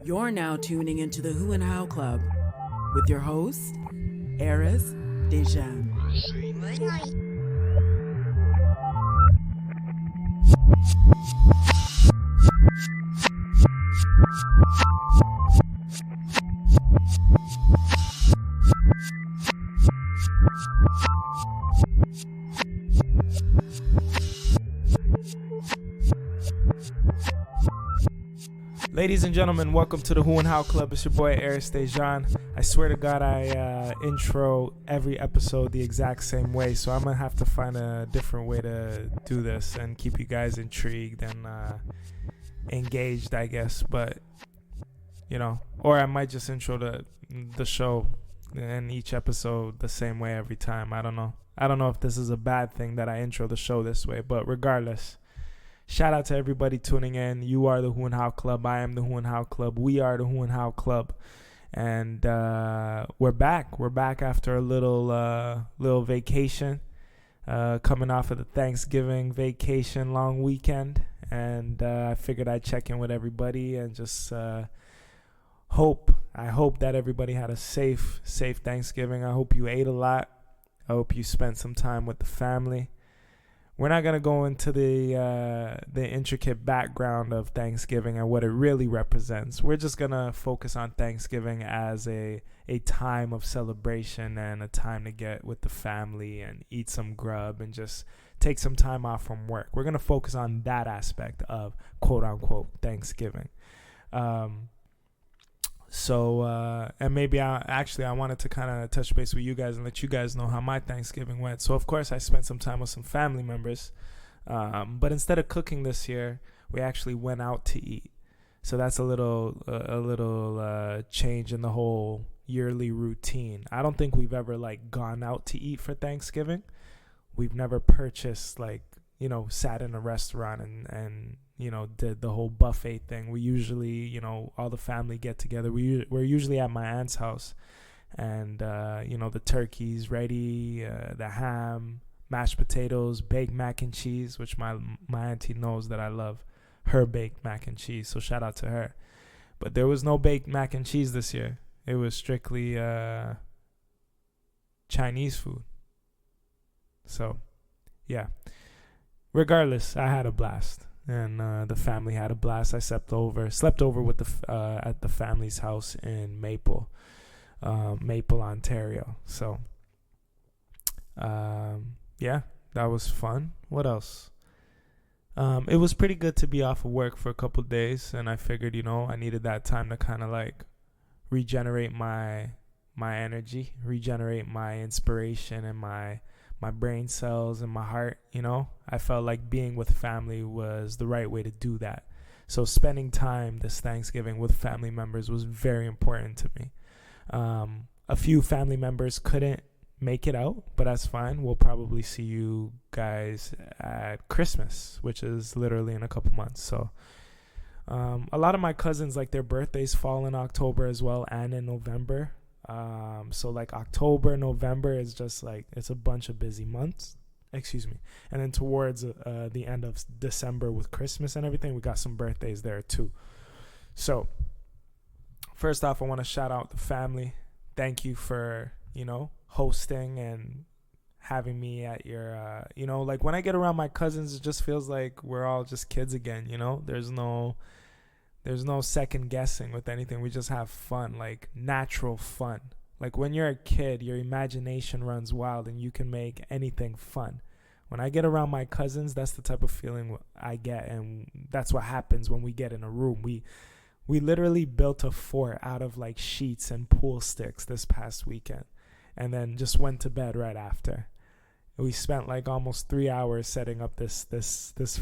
You're now tuning into the Who and How Club with your host, Eris Dejan. Ladies and gentlemen, welcome to the Who and How Club. It's your boy Eris Dejan. I swear to God, I intro every episode the exact same way, so I'm gonna have to find a different way to do this and keep you guys intrigued and engaged, I guess. But you know, or I might just intro the show and each episode the same way every time. I don't know. I don't know if this is a bad thing that I intro the show this way, but regardless. Shout out to everybody tuning in. You are the Who and How Club. I am the Who and How Club. We are the Who and How Club. And we're back. We're back after a little vacation. Coming off of the Thanksgiving vacation long weekend. And I figured I'd check in with everybody and just I hope that everybody had a safe Thanksgiving. I hope you ate a lot. I hope you spent some time with the family. We're not going to go into the intricate background of Thanksgiving and what it really represents. We're just going to focus on Thanksgiving as a time of celebration and a time to get with the family and eat some grub and just take some time off from work. We're going to focus on that aspect of quote-unquote Thanksgiving. And maybe I wanted to kind of touch base with you guys and let you guys know how my Thanksgiving went. So, of course, I spent some time with some family members. But instead of cooking this year, we actually went out to eat. So that's a little change in the whole yearly routine. I don't think we've ever, gone out to eat for Thanksgiving. We've never purchased, sat in a restaurant and did the whole buffet thing. We usually, all the family get together. We're usually at my aunt's house, and the turkey's ready, the ham, mashed potatoes, baked mac and cheese, which my auntie knows that I love her baked mac and cheese, so shout out to her. But there was no baked mac and cheese this year. It was strictly Chinese food. So, yeah. Regardless, I had a blast. And the family had a blast. I slept over with at the family's house in Maple, Ontario. So, yeah, that was fun. What else? It was pretty good to be off of work for a couple of days, and I figured, I needed that time to kind of regenerate my energy, regenerate my inspiration, and my brain cells and my heart. I felt like being with family was the right way to do that. So spending time this Thanksgiving with family members was very important to me. A few family members couldn't make it out, but that's fine. We'll probably see you guys at Christmas, which is literally in a couple months. So a lot of my cousins, their birthdays fall in October as well and in November. So October, November is just it's a bunch of busy months, and then towards the end of December with Christmas and everything, we got some birthdays there too. So first off, I want to shout out the family. Thank you for hosting and having me at your when I get around my cousins, it just feels like we're all just kids again. There's no second guessing with anything. We just have fun, natural fun. When you're a kid, your imagination runs wild and you can make anything fun. When I get around my cousins, that's the type of feeling I get, and that's what happens when we get in a room. We literally built a fort out of sheets and pool sticks this past weekend, and then just went to bed right after. We spent almost 3 hours setting up this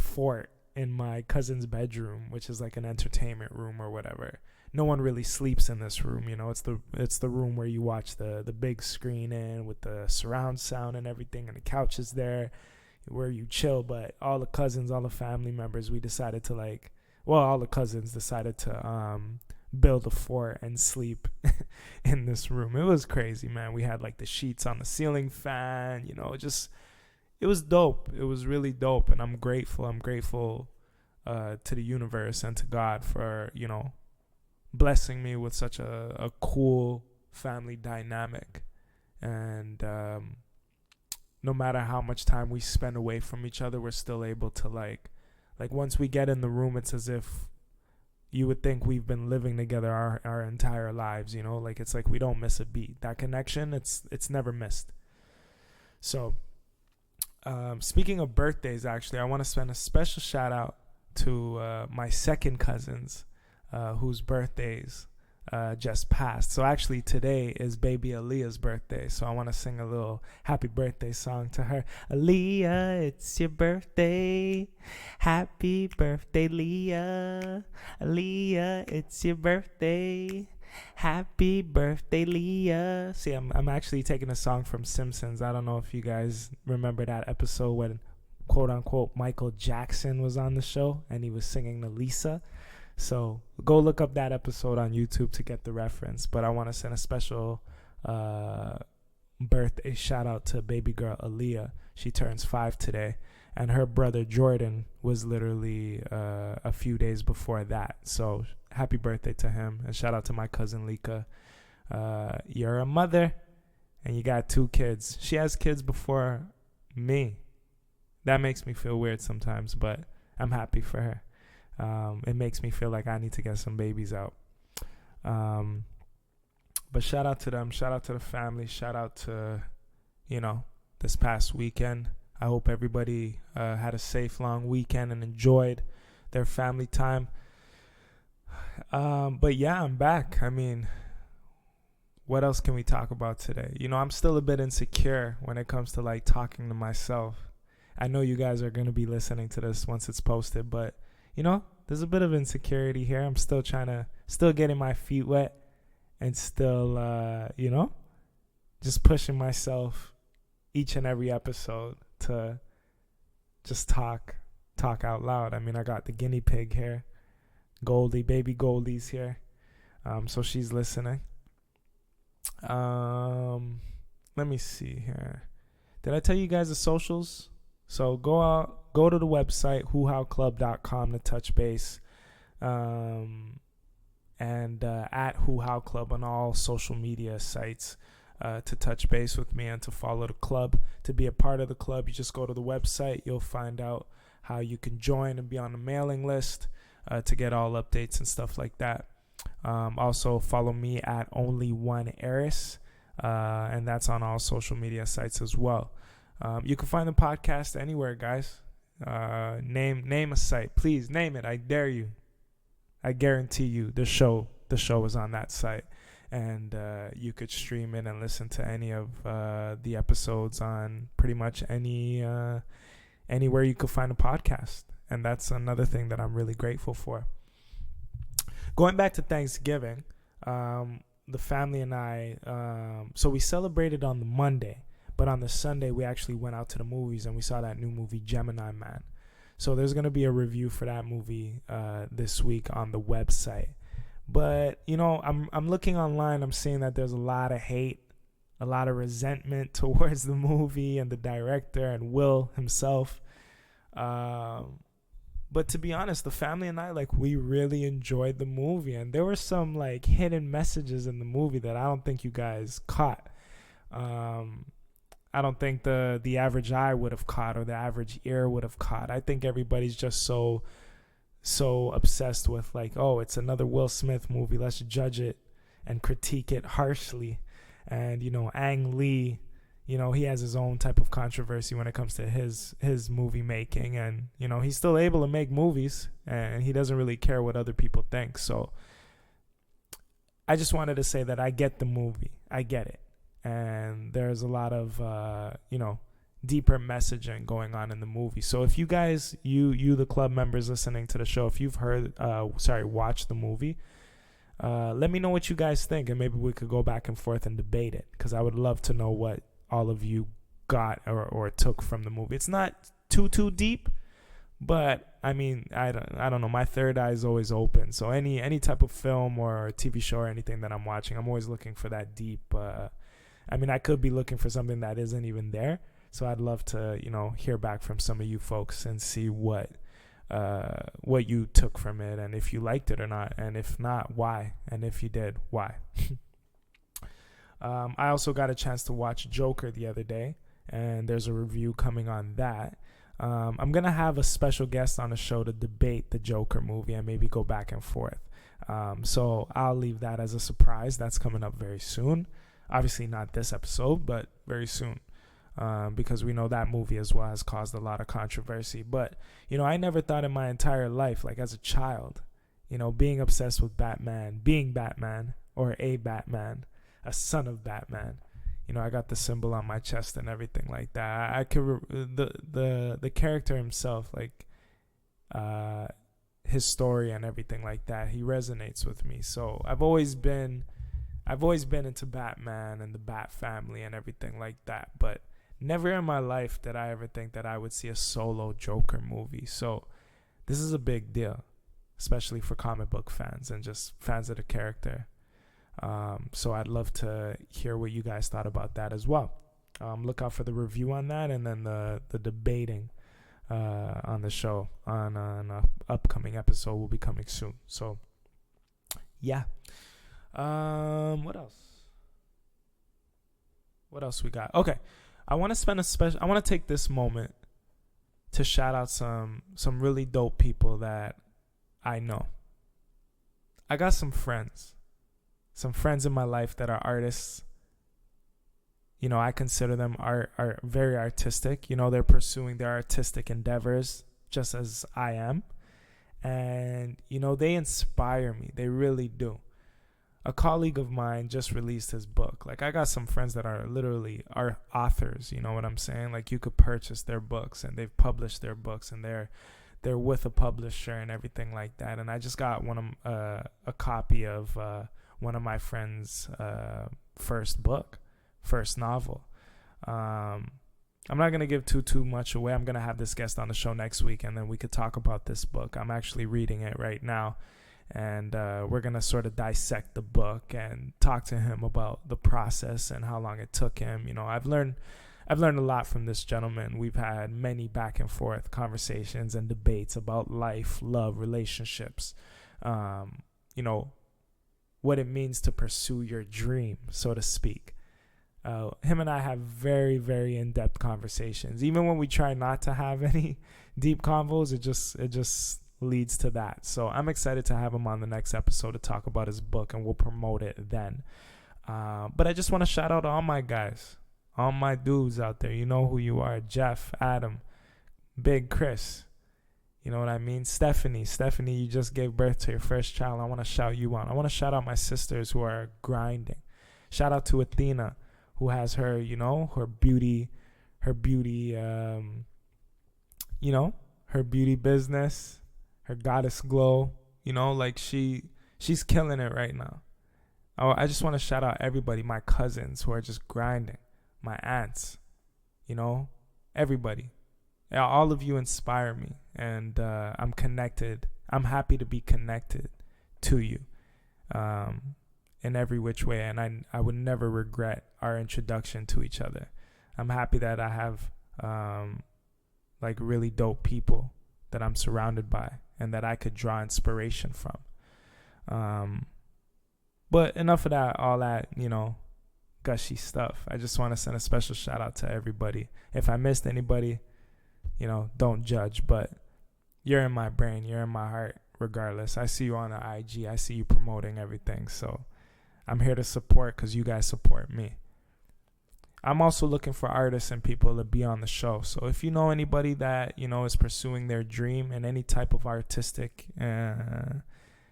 fort in my cousin's bedroom, which is an entertainment room or whatever. No one really sleeps in this room, it's the room where you watch the big screen in with the surround sound and everything, and the couch is there where you chill. But all the cousins, all the family members, we decided to all the cousins decided to build a fort and sleep in this room. It was crazy, man. We had the sheets on the ceiling fan, it was dope. It was really dope, and I'm grateful to the universe and to God for blessing me with such a cool family dynamic. And no matter how much time we spend away from each other, we're still able to like once we get in the room, it's as if you would think we've been living together our entire lives, you know, like it's like we don't miss a beat. That connection, it's never missed. So speaking of birthdays, actually, I want to send a special shout out to my second cousins whose birthdays just passed. So actually today is baby Aaliyah's birthday, so I want to sing a little happy birthday song to her. Aaliyah, it's your birthday. Happy birthday, Leah. Aaliyah, it's your birthday. Happy birthday, Leah. See, I'm actually taking a song from Simpsons. I don't know if you guys remember that episode when quote unquote Michael Jackson was on the show and he was singing to Lisa. So go look up that episode on YouTube to get the reference. But I want to send a special birthday shout out to baby girl Aaliyah. She turns 5 today, and her brother Jordan was literally a few days before that. So happy birthday to him, and shout out to my cousin Lika. You're a mother and you got 2 kids. She has kids before me. That makes me feel weird sometimes, but I'm happy for her. It makes me feel like I need to get some babies out. But shout out to them. Shout out to the family. Shout out to, this past weekend. I hope everybody had a safe, long weekend and enjoyed their family time. But yeah, I'm back. I mean, what else can we talk about today? I'm still a bit insecure when it comes to like talking to myself. I know you guys are going to be listening to this once it's posted, but there's a bit of insecurity here. I'm still getting my feet wet and still, just pushing myself each and every episode to just talk out loud. I mean, I got the guinea pig here, Goldie, baby Goldie's here. So she's listening. Let me see here. Did I tell you guys the socials? So go to the website, whohowclub.com to touch base. And at Who How Club on all social media sites to touch base with me and to follow the club. To be a part of the club, you just go to the website. You'll find out how you can join and be on the mailing list to get all updates and stuff like that. Also, follow me at Only1Eris, and that's on all social media sites as well. You can find the podcast anywhere, guys. Name a site. Please name it. I dare you. I guarantee you the show is on that site. And you could stream it and listen to any of the episodes on pretty much anywhere you could find a podcast. And that's another thing that I'm really grateful for. Going back to Thanksgiving, the family and I, so we celebrated on the Monday. But on the Sunday, we actually went out to the movies and we saw that new movie, Gemini Man. So there's going to be a review for that movie this week on the website. But, I'm looking online. I'm seeing that there's a lot of hate, a lot of resentment towards the movie and the director and Will himself. But to be honest, the family and I, we really enjoyed the movie. And there were some, hidden messages in the movie that I don't think you guys caught. I don't think the average eye would have caught or the average ear would have caught. I think everybody's just so obsessed with it's another Will Smith movie. Let's judge it and critique it harshly. And, Ang Lee, he has his own type of controversy when it comes to his movie making. And, he's still able to make movies and he doesn't really care what other people think. So I just wanted to say that I get the movie. I get it. And there's a lot of, deeper messaging going on in the movie. So if you guys, you the club members listening to the show, if you've watched the movie, let me know what you guys think. And maybe we could go back and forth and debate it. Because I would love to know what all of you got or took from the movie. It's not too deep. But, I mean, I don't know. My third eye is always open. So any type of film or TV show or anything that I'm watching, I'm always looking for that deep I could be looking for something that isn't even there. So I'd love to, hear back from some of you folks and see what what you took from it, and if you liked it or not, and if not, why, and if you did, why. I also got a chance to watch Joker the other day, and there's a review coming on that. I'm going to have a special guest on the show to debate the Joker movie and maybe go back and forth. So I'll leave that as a surprise. That's coming up very soon. Obviously not this episode, but very soon. Because we know that movie as well has caused a lot of controversy. But, I never thought in my entire life, like as a child, being obsessed with Batman, being Batman, or a Batman, a son of Batman. I got the symbol on my chest and everything like that. I could the character himself, like his story and everything like that, he resonates with me. So I've always been into Batman and the Bat family and everything like that. But never in my life did I ever think that I would see a solo Joker movie. So this is a big deal, especially for comic book fans and just fans of the character. So I'd love to hear what you guys thought about that as well. Look out for the review on that, and then the debating on the show on an upcoming episode will be coming soon. So yeah. What else we got? Okay, I want to take this moment to shout out some really dope people that I know. I got some friends in my life that are artists. I consider them are very artistic. They're pursuing their artistic endeavors just as I am. And, they inspire me. They really do. A colleague of mine just released his book. Like, I got some friends that are literally authors, you know what I'm saying? Like, you could purchase their books, and they've published their books, and they're with a publisher and everything like that. And I just got a copy of one of my friend's first novel. I'm not going to give too much away. I'm going to have this guest on the show next week, and then we could talk about this book. I'm actually reading it right now, and we're going to sort of dissect the book and talk to him about the process and how long it took him. I've learned a lot from this gentleman. We've had many back and forth conversations and debates about life, love, relationships, what it means to pursue your dream, so to speak. Him and I have very, very in-depth conversations. Even when we try not to have any deep convos, it just leads to that. So I'm excited to have him on the next episode to talk about his book, and we'll promote it then. But I just want to shout out all my guys, all my dudes out there. You know who you are. Jeff, Adam, Big Chris. You know what I mean? Stephanie, you just gave birth to your first child. I want to shout you out. I want to shout out my sisters who are grinding. Shout out to Athena, who has her, her beauty, her beauty business, her goddess glow, like she's killing it right now. I just want to shout out everybody, my cousins who are just grinding, my aunts, everybody. All of you inspire me, and I'm connected. I'm happy to be connected to you in every which way, and I would never regret our introduction to each other. I'm happy that I have like really dope people that I'm surrounded by and that I could draw inspiration from. But enough of that, all that, gushy stuff. I just want to send a special shout out to everybody. If I missed anybody, don't judge, but you're in my brain, you're in my heart regardless. I see you on the IG, I see you promoting everything, so I'm here to support because you guys support me. I'm also looking for artists and people to be on the show. So if you know anybody that, is pursuing their dream in any type of artistic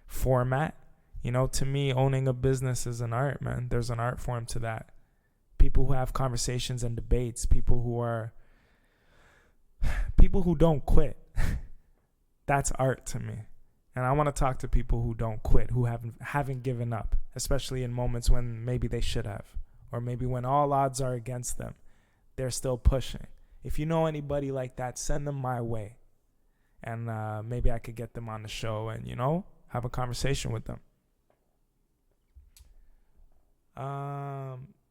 format, to me, owning a business is an art, man. There's an art form to that. People who have conversations and debates, people who don't quit. That's art to me. And I want to talk to people who don't quit, who haven't given up, especially in moments when maybe they should have, or maybe when all odds are against them, they're still pushing. If you know anybody like that, send them my way. And maybe I could get them on the show and, have a conversation with them.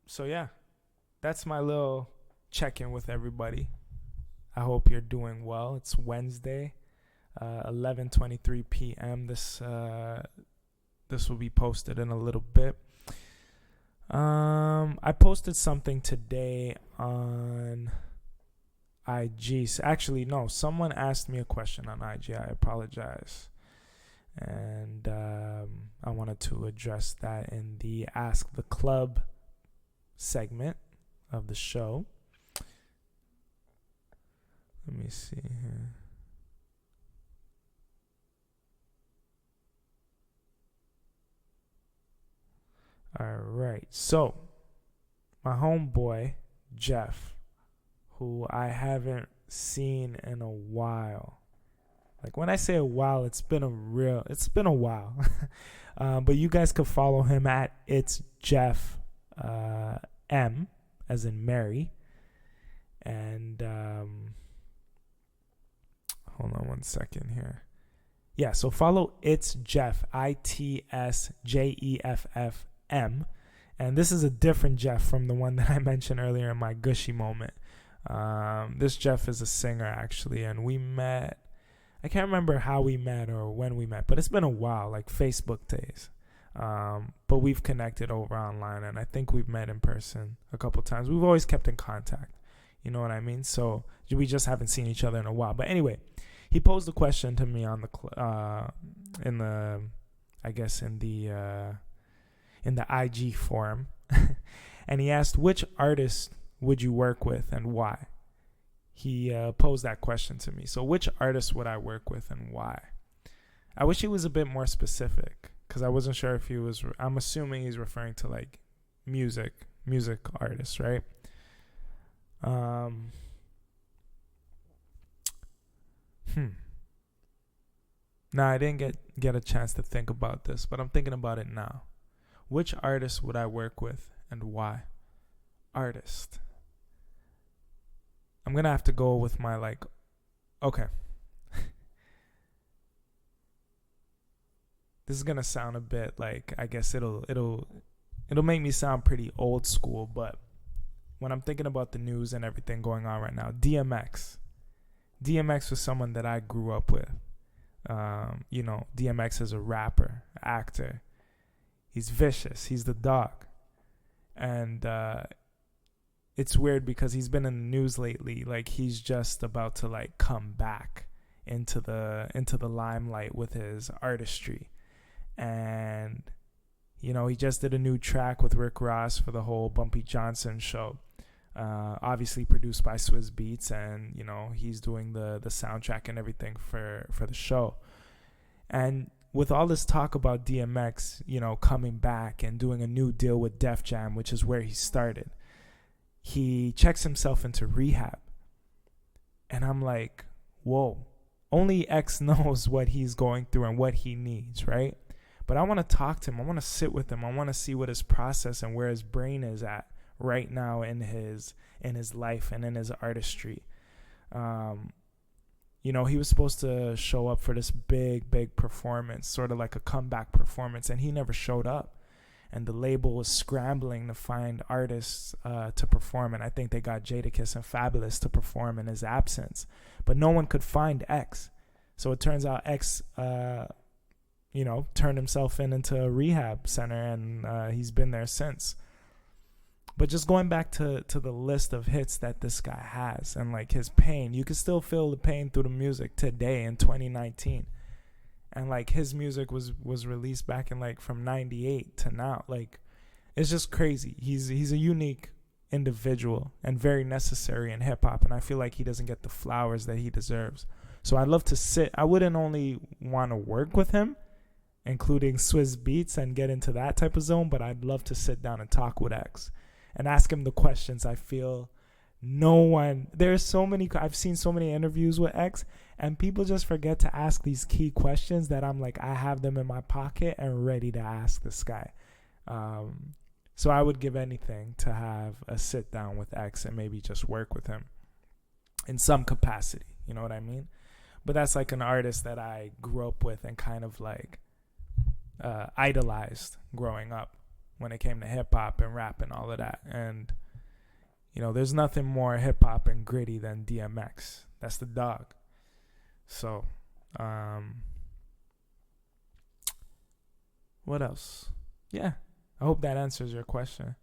So yeah, that's my little check-in with everybody. I hope you're doing well. It's Wednesday. 11:23 p.m. This will be posted in a little bit. I posted something today on IG. Actually, no, someone asked me a question on IG. I apologize. And I wanted to address that in the Ask the Club segment of the show. Let me see here. All right. So, my homeboy, Jeff, who I haven't seen in a while. Like, when I say a while, it's been a while. But you guys could follow him at It's Jeff M, as in Mary. And hold on one second here. Yeah, so follow It's Jeff, ITSJEFF M. And this is a different Jeff from the one that I mentioned earlier in my gushy moment. This Jeff is a singer, actually, and we met. I can't remember how we met or when we met, but it's been a while, like Facebook days. But we've connected over online, and I think we've met in person a couple times. We've always kept in contact. You know what I mean? So we just haven't seen each other in a while. But anyway, he posed a question to me on the IG forum, and he asked, which artist would you work with and why? He posed that question to me. So which artist would I work with and why? I wish he was a bit more specific, because I wasn't sure if he was. I'm assuming he's referring to like music artists, right? Now, I didn't get a chance to think about this, but I'm thinking about it now. Which artist would I work with and why? Artist. I'm going to have to go with my okay. This is going to sound a bit like, I guess it'll make me sound pretty old school, but when I'm thinking about the news and everything going on right now, DMX was someone that I grew up with. DMX is a rapper, actor. He's vicious. He's the dog. And it's weird because he's been in the news lately. Like, he's just about to like come back into the limelight with his artistry. And he just did a new track with Rick Ross for the whole Bumpy Johnson show. Obviously produced by Swizz Beatz, and he's doing the soundtrack and everything for the show. And with all this talk about DMX, coming back and doing a new deal with Def Jam, which is where he started, he checks himself into rehab. And I'm like, whoa, only X knows what he's going through and what he needs, right? But I want to talk to him. I want to sit with him. I want to see what his process and where his brain is at right now in his life and in his artistry. He was supposed to show up for this big performance, sort of like a comeback performance, and he never showed up. And the label was scrambling to find artists to perform, and I think they got Jadakiss and Fabulous to perform in his absence. But no one could find X. So it turns out X, turned himself into a rehab center, and he's been there since. But just going back to the list of hits that this guy has and like his pain, you can still feel the pain through the music today in 2019. And like his music was released back in like from 98 to now. Like, it's just crazy. He's a unique individual and very necessary in hip hop. And I feel like he doesn't get the flowers that he deserves. So I'd love to sit. I wouldn't only want to work with him, including Swizz Beatz, and get into that type of zone, but I'd love to sit down and talk with X and ask him the questions. I feel I've seen so many interviews with X, and people just forget to ask these key questions that I'm like, I have them in my pocket and ready to ask this guy. So I would give anything to have a sit down with X and maybe just work with him in some capacity. You know what I mean? But that's like an artist that I grew up with and kind of like idolized growing up when it came to hip hop and rap and all of that. And there's nothing more hip hop and gritty than DMX. That's the dog. So What else? Yeah, I hope that answers your question.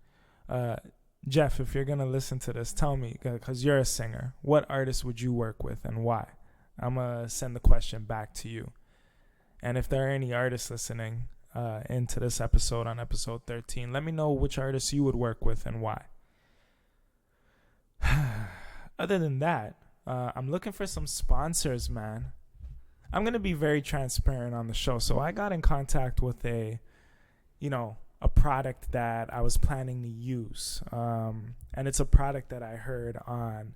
Jeff, if you're going to listen to this, tell me, because you're a singer, what artist would you work with and why? I'm going to send the question back to you. And if there are any artists listening into this episode on episode 13, let me know which artists you would work with and why. Other than that, I'm looking for some sponsors, man. I'm going to be very transparent on the show. So I got in contact with a product that I was planning to use. And it's a product that I heard on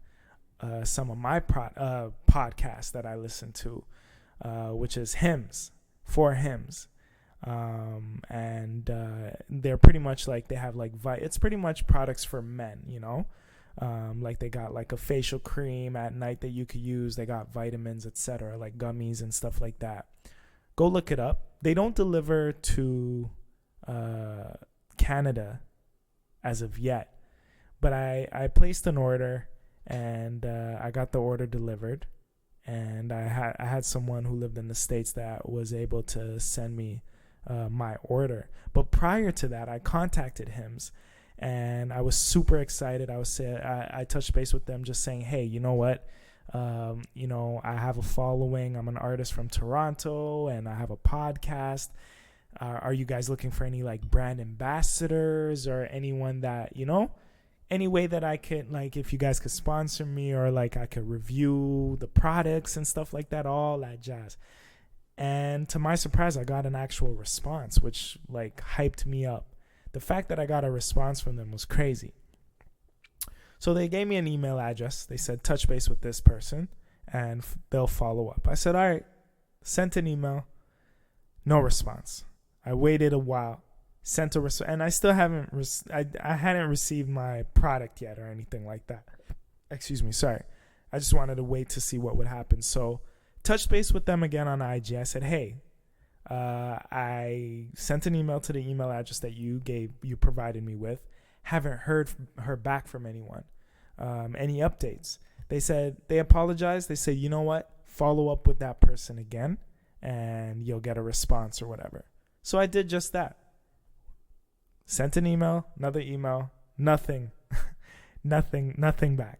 some of my podcasts that I listen to, which is hymns, for hymns. And they're pretty much like, they have like, it's pretty much products for men, like they got like a facial cream at night that you could use. They got vitamins, etc., like gummies and stuff like that. Go look it up. They don't deliver to Canada as of yet, but I placed an order and I got the order delivered, and I had someone who lived in the States that was able to send me my order. But prior to that, I contacted Hims, and I was super excited. I touched base with them, just saying, hey, you know what? I have a following. I'm an artist from Toronto, and I have a podcast. Are you guys looking for any like brand ambassadors or anyone that, any way that I could, like, if you guys could sponsor me, or like I could review the products and stuff like that, all that jazz. And to my surprise, I got an actual response, which like hyped me up. The fact that I got a response from them was crazy. So they gave me an email address. They said, touch base with this person and they'll follow up. I said, all right, sent an email, no response. I waited a while, sent a response, and I still haven't, I hadn't received my product yet or anything like that. Excuse me, sorry. I just wanted to wait to see what would happen. So touched base with them again on IG. I said, hey, I sent an email to the email address that you provided me with. Haven't heard back from anyone. Any updates? They said, they apologized. They said, you know what? Follow up with that person again and you'll get a response or whatever. So I did just that. Sent an email, another email, nothing, nothing back.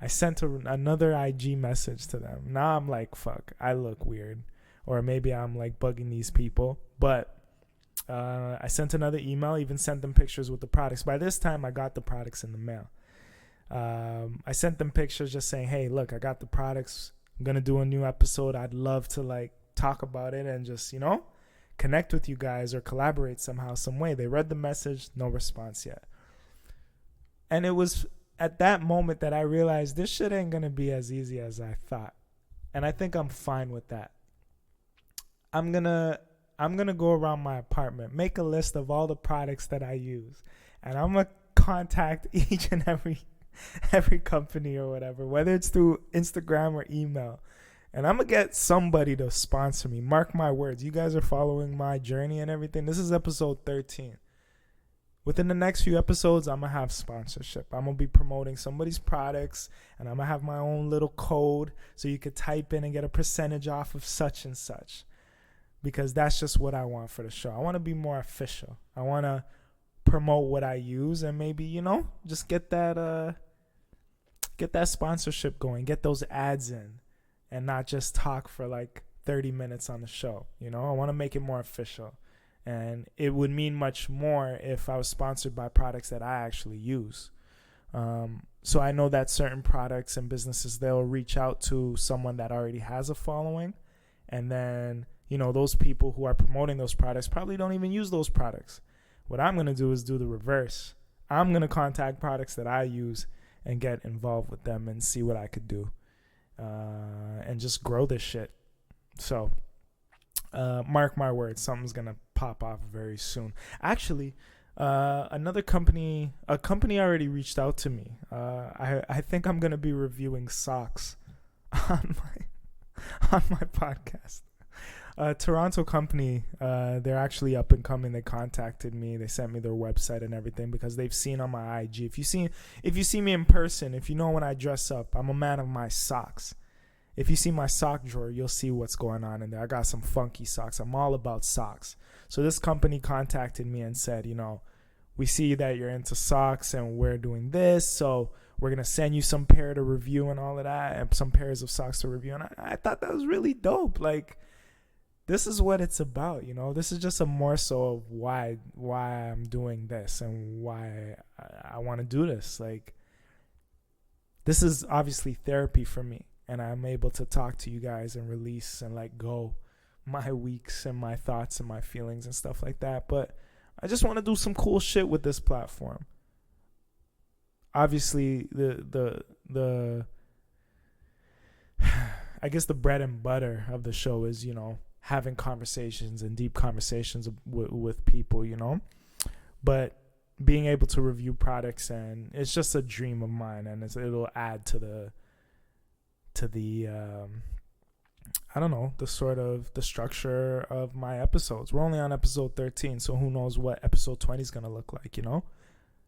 I sent another IG message to them. Now I'm like, fuck, I look weird. Or maybe I'm like bugging these people. But I sent another email, even sent them pictures with the products. By this time, I got the products in the mail. I sent them pictures just saying, hey, look, I got the products. I'm going to do a new episode. I'd love to like talk about it and just, connect with you guys or collaborate somehow, some way. They read the message, no response yet. And it was at that moment that I realized this shit ain't going to be as easy as I thought. And I think I'm fine with that. I'm going to go around my apartment, make a list of all the products that I use, and I'm going to contact each and every company or whatever, whether it's through Instagram or email. And I'm going to get somebody to sponsor me. Mark my words. You guys are following my journey and everything. This is episode 13. Within the next few episodes, I'm going to have sponsorship. I'm going to be promoting somebody's products, and I'm going to have my own little code so you could type in and get a percentage off of such and such. Because that's just what I want for the show. I want to be more official. I want to promote what I use and maybe, just get that sponsorship going, get those ads in, and not just talk for like 30 minutes on the show. I want to make it more official. And it would mean much more if I was sponsored by products that I actually use. So I know that certain products and businesses, they'll reach out to someone that already has a following. And then, those people who are promoting those products probably don't even use those products. What I'm going to do is do the reverse. I'm going to contact products that I use and get involved with them and see what I could do. And just grow this shit. So, mark my words, something's going to pop off very soon. Actually, a company already reached out to me. I think I'm going to be reviewing socks on my podcast. Toronto company, they're actually up and coming. They contacted me. They sent me their website and everything because they've seen on my IG. If you see me in person, if you know when I dress up, I'm a man of my socks. if you see my sock drawer, you'll see what's going on in there. I got some funky socks. I'm all about socks. So this company contacted me and said, we see that you're into socks and we're doing this, so we're going to send you some pair to review and all of that, and some pairs of socks to review. And I thought that was really dope. Like, this is what it's about, This is just a more so of why I'm doing this and why I want to do this. Like, this is obviously therapy for me, and I'm able to talk to you guys and release and let go my weeks and my thoughts and my feelings and stuff like that. But I just want to do some cool shit with this platform. Obviously, the I guess the bread and butter of the show is, having conversations and deep conversations with people, But being able to review products, and it's just a dream of mine, and it'll add to the I don't know, the structure of my episodes. We're only on episode 13, so who knows what episode 20 is going to look like,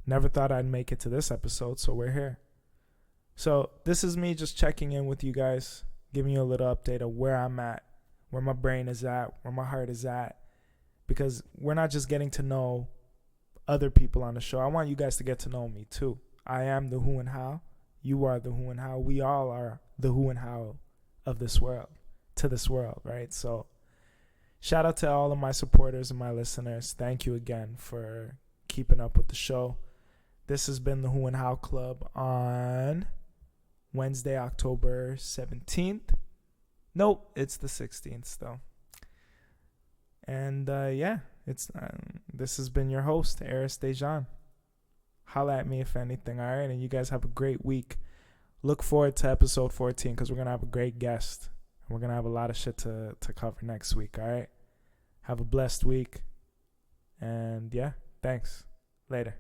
Never thought I'd make it to this episode, so we're here. So this is me just checking in with you guys, giving you a little update of where I'm at, where my brain is at, where my heart is at, because we're not just getting to know other people on the show. I want you guys to get to know me too. I am the who and how. You are the who and how. We all are the who and how of this world, to this world, right? So shout out to all of my supporters and my listeners. Thank you again for keeping up with the show. This has been the Who and How Club on Wednesday, October 17th. Nope, it's the 16th still. And this has been your host, Eris Dejan. Holla at me if anything, all right? And you guys have a great week. Look forward to episode 14 because we're going to have a great guest. And we're going to have a lot of shit to cover next week, all right? Have a blessed week. And yeah, thanks. Later.